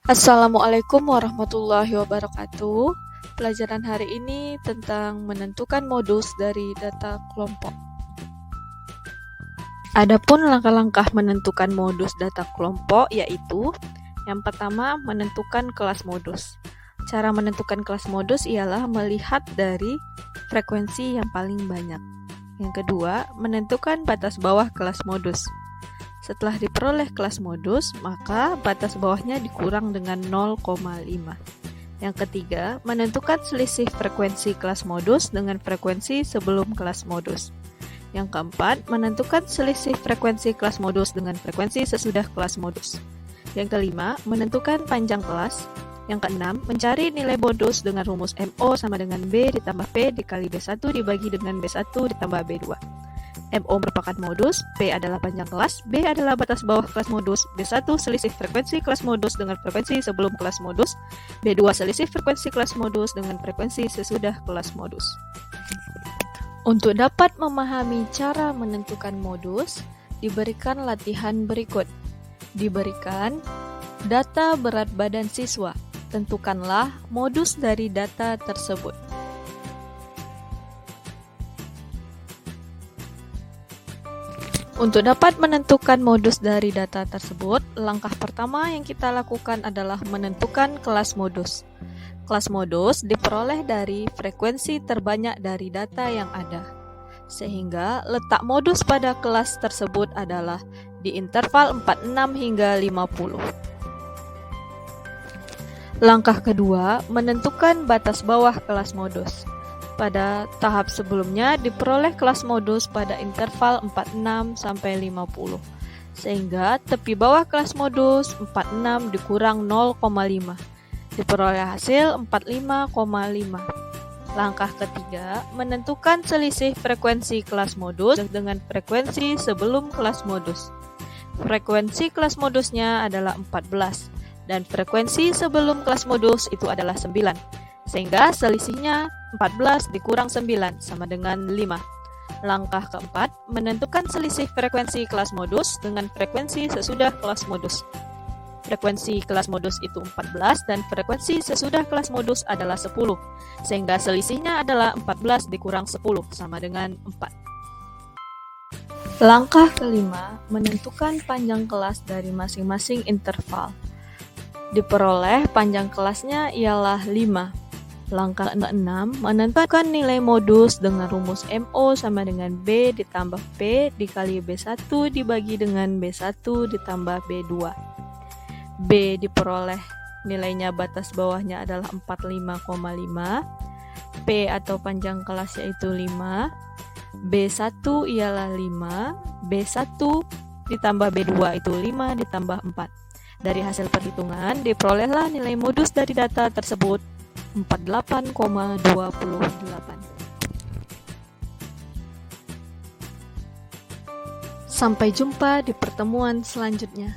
Assalamualaikum warahmatullahi wabarakatuh. Pelajaran hari ini tentang menentukan modus dari data kelompok. Adapun langkah-langkah menentukan modus data kelompok yaitu yang pertama, menentukan kelas modus. Cara menentukan kelas modus ialah melihat dari frekuensi yang paling banyak. Yang kedua, menentukan batas bawah kelas modus. Setelah diperoleh kelas modus, maka batas bawahnya dikurang dengan 0,5. Yang ketiga, menentukan selisih frekuensi kelas modus dengan frekuensi sebelum kelas modus. Yang keempat, menentukan selisih frekuensi kelas modus dengan frekuensi sesudah kelas modus. Yang kelima, menentukan panjang kelas. Yang keenam, mencari nilai modus dengan rumus MO sama dengan B ditambah P dikali B1 dibagi dengan B1 ditambah B2. MO merupakan modus, P adalah panjang kelas, B adalah batas bawah kelas modus, B1 selisih frekuensi kelas modus dengan frekuensi sebelum kelas modus, B2 selisih frekuensi kelas modus dengan frekuensi sesudah kelas modus. Untuk dapat memahami cara menentukan modus, diberikan latihan berikut. Diberikan data berat badan siswa. Tentukanlah modus dari data tersebut. Untuk dapat menentukan modus dari data tersebut, langkah pertama yang kita lakukan adalah menentukan kelas modus. Kelas modus diperoleh dari frekuensi terbanyak dari data yang ada. Sehingga letak modus pada kelas tersebut adalah di interval 46 hingga 50. Langkah kedua, menentukan batas bawah kelas modus. Pada tahap sebelumnya diperoleh kelas modus pada interval 46 sampai 50. Sehingga tepi bawah kelas modus 46 dikurang 0,5. Diperoleh hasil 45,5. Langkah ketiga, menentukan selisih frekuensi kelas modus dengan frekuensi sebelum kelas modus. Frekuensi kelas modusnya adalah 14 dan frekuensi sebelum kelas modus itu adalah 9. Sehingga selisihnya 14 dikurang 9 sama dengan 5. Langkah keempat, menentukan selisih frekuensi kelas modus dengan frekuensi sesudah kelas modus. Frekuensi kelas modus itu 14 dan frekuensi sesudah kelas modus adalah 10. Sehingga selisihnya adalah 14 dikurang 10 sama dengan 4. Langkah kelima, menentukan panjang kelas dari masing-masing interval. Diperoleh panjang kelasnya ialah 5. Langkah 6, menentukan nilai modus dengan rumus MO sama dengan B ditambah P dikali B1 dibagi dengan B1 ditambah B2. B diperoleh nilainya batas bawahnya adalah 45,5. P atau panjang kelas yaitu 5. B1 ialah 5. B1 ditambah B2 itu 5 ditambah 4. Dari hasil perhitungan diperolehlah nilai modus dari data tersebut 48,28. Sampai jumpa di pertemuan selanjutnya.